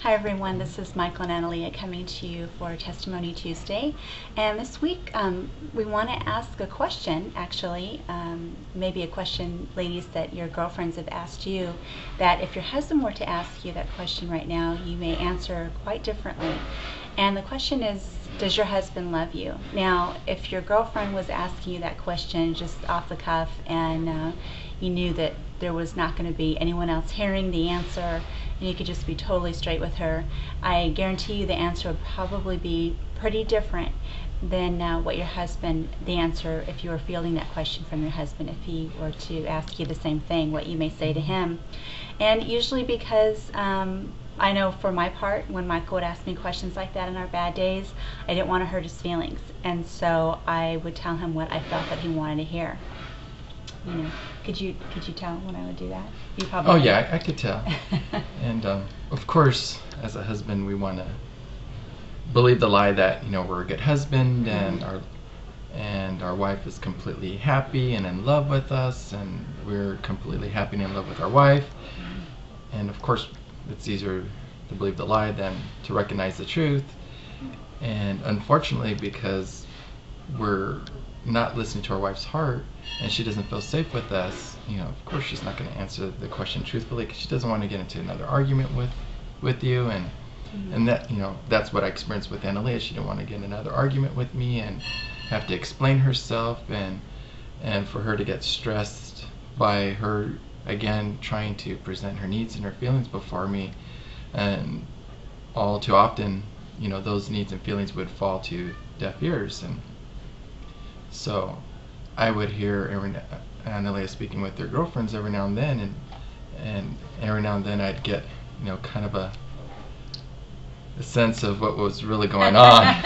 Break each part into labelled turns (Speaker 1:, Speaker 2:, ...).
Speaker 1: Hi everyone, this is Michael and Analia coming to you for Testimony Tuesday. And this week we want to ask a question, actually, maybe a question, ladies, that your girlfriends have asked you, that if your husband were to ask you that question right now, you may answer quite differently. And the question is, does your husband love you? Now, if your girlfriend was asking you that question just off the cuff and you knew that there was not going to be anyone else hearing the answer and you could just be totally straight with her, I guarantee you the answer would probably be pretty different than what your husband, the answer, if you were fielding that question from your husband, if he were to ask you the same thing, what you may say to him. And usually because I know for my part, when Michael would ask me questions like that in our bad days, I didn't want to hurt his feelings, and so I would tell him what I felt that he wanted to hear. You know, could you tell when I would do that? You probably.
Speaker 2: Oh yeah, I could tell. And of course, as a husband, we want to believe the lie that we're a good husband and our wife is completely happy and in love with us, and we're completely happy and in love with our wife. And of course, it's easier to believe the lie than to recognize the truth. And unfortunately, because we're not listening to our wife's heart and she doesn't feel safe with us, of course she's not going to answer the question truthfully, because she doesn't want to get into another argument with you. And that that's what I experienced with Analia. She didn't want to get in another argument with me and have to explain herself, and for her to get stressed by her again trying to present her needs and her feelings before me. And all too often, those needs and feelings would fall to deaf ears. And so I would hear Analia speaking with their girlfriends every now and then, and every now and then I'd get kind of a sense of what was really going on.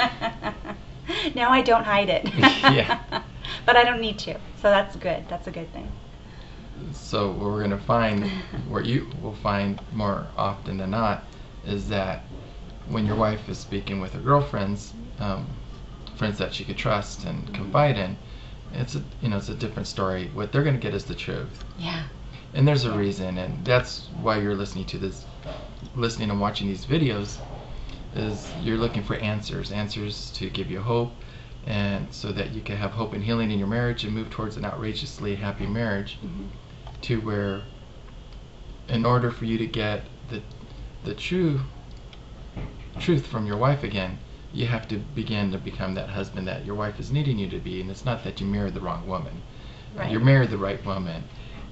Speaker 1: No, I don't hide it.
Speaker 2: Yeah.
Speaker 1: But I don't need to, so that's good. That's a good thing.
Speaker 2: So what we're going to find, what you will find more often than not, is that when your wife is speaking with her girlfriends, friends that she could trust and confide in, it's a different story. What they're going to get is the truth.
Speaker 1: Yeah.
Speaker 2: And there's a reason, and that's why you're listening and watching these videos, is you're looking for answers to give you hope, and so that you can have hope and healing in your marriage and move towards an outrageously happy marriage. To where, in order for you to get the truth from your wife again, you have to begin to become that husband that your wife is needing you to be. And it's not that you married the wrong woman.
Speaker 1: Right.
Speaker 2: You married the right woman,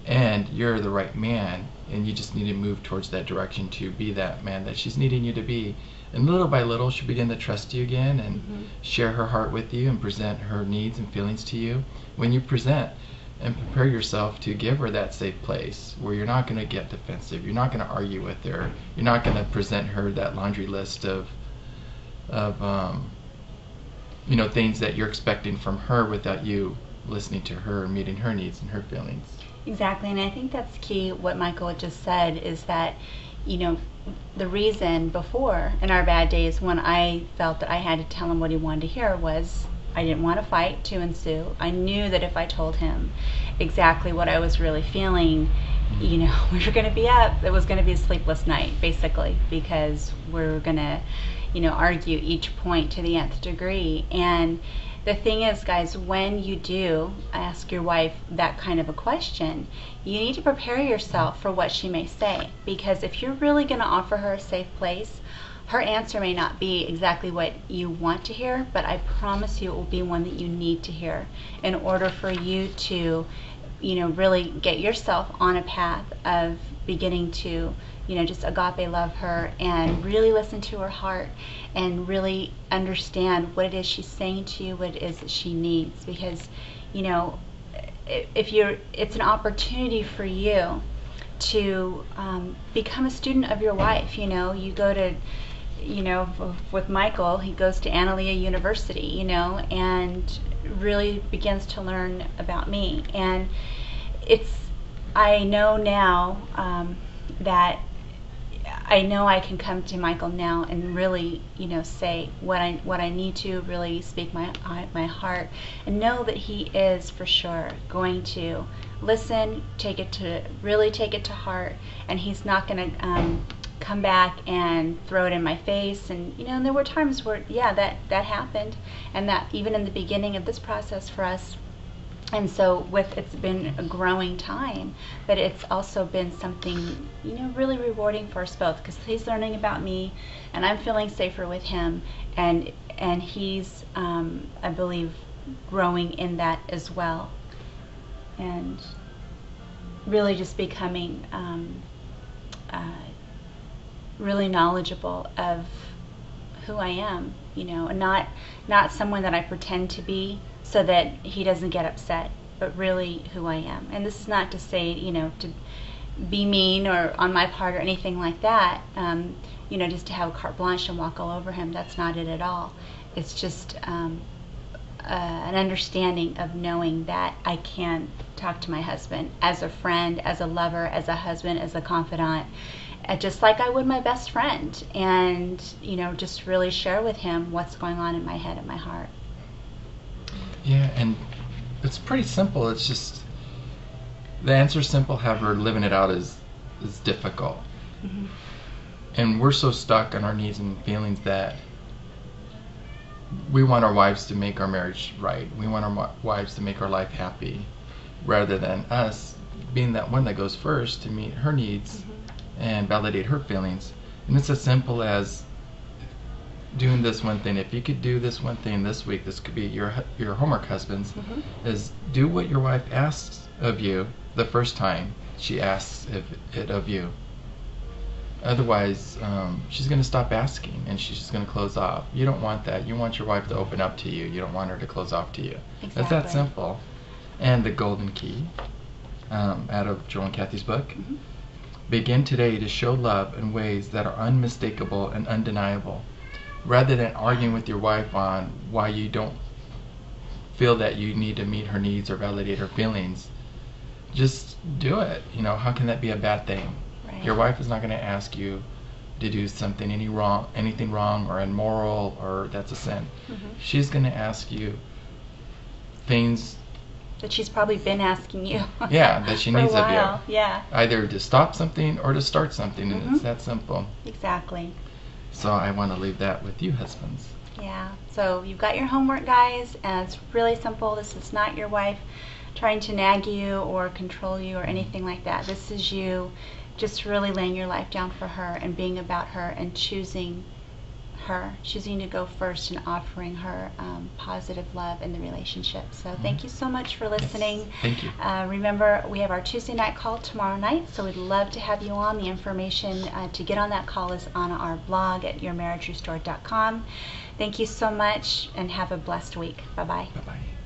Speaker 2: and you're the right man, and you just need to move towards that direction to be that man that she's needing you to be. And little by little, she'll begin to trust you again and share her heart with you and present her needs and feelings to you. When you present and prepare yourself to give her that safe place where you're not going to get defensive, you're not going to argue with her, you're not going to present her that laundry list of things that you're expecting from her without you listening to her and meeting her needs and her feelings.
Speaker 1: Exactly, and I think that's key. What Michael just said is that the reason before in our bad days when I felt that I had to tell him what he wanted to hear was I didn't want a fight to ensue. I knew that if I told him exactly what I was really feeling, we were going to be up. It was going to be a sleepless night, basically, because we're going to, argue each point to the nth degree. And the thing is, guys, when you do ask your wife that kind of a question, you need to prepare yourself for what she may say, because if you're really going to offer her a safe place, her answer may not be exactly what you want to hear, but I promise you it will be one that you need to hear in order for you to, really get yourself on a path of beginning to, just agape love her and really listen to her heart and really understand what it is she's saying to you, what it is that she needs. Because, it's an opportunity for you to become a student of your wife. You go to, with Michael, he goes to Analia University, and really begins to learn about me. And I know now that I know I can come to Michael now and really, say what I need to, really speak my heart, and know that he is for sure going to listen, take it to heart, and he's not going to come back and throw it in my face. And and there were times where that happened, and that even in the beginning of this process for us. And so it's been a growing time, but it's also been something really rewarding for us both, because he's learning about me and I'm feeling safer with him, and he's I believe growing in that as well, and really just becoming really knowledgeable of who I am, and not someone that I pretend to be so that he doesn't get upset, but really who I am. And this is not to say, to be mean or on my part or anything like that, just to have a carte blanche and walk all over him. That's not it at all. It's just an understanding of knowing that I can talk to my husband as a friend, as a lover, as a husband, as a confidant, just like I would my best friend, and just really share with him what's going on in my head and my heart.
Speaker 2: Yeah, and it's pretty simple. It's just the answer's simple. However, living it out is difficult. Mm-hmm. And we're so stuck on our needs and feelings that we want our wives to make our marriage right. We want our wives to make our life happy, rather than us being that one that goes first to meet her needs. Mm-hmm. And validate her feelings. And it's as simple as doing this one thing. If you could do this one thing this week, this could be your homework, husbands. Mm-hmm. Is do what your wife asks of you the first time she asks it of you. Otherwise, she's going to stop asking and she's just going to close off. You don't want that. You want your wife to open up to you. You don't want her to close off to you. Exactly. It's that simple. And the golden key, out of Joel and Kathy's book. Mm-hmm. Begin today to show love in ways that are unmistakable and undeniable. Rather than arguing with your wife on why you don't feel that you need to meet her needs or validate her feelings, just do it. How can that be a bad thing? Right. Your wife is not going to ask you to do something anything wrong or immoral or that's a sin. Mm-hmm. She's going to ask you things
Speaker 1: that she's probably been asking you.
Speaker 2: Yeah, that she needs of you.
Speaker 1: Yeah.
Speaker 2: Either to stop something or to start something, and mm-hmm. It's that simple.
Speaker 1: Exactly.
Speaker 2: So I want to leave that with you, husbands.
Speaker 1: Yeah. So you've got your homework, guys, and it's really simple. This is not your wife trying to nag you or control you or anything like that. This is you just really laying your life down for her and being about her and choosing to go first and offering her positive love in the relationship. So thank you so much for listening.
Speaker 2: Yes, thank you.
Speaker 1: Remember, we have our Tuesday night call tomorrow night, so we'd love to have you on. The information to get on that call is on our blog at yourmarriagerestored.com. Thank you so much and have a blessed week. Bye-bye.
Speaker 2: Bye-bye.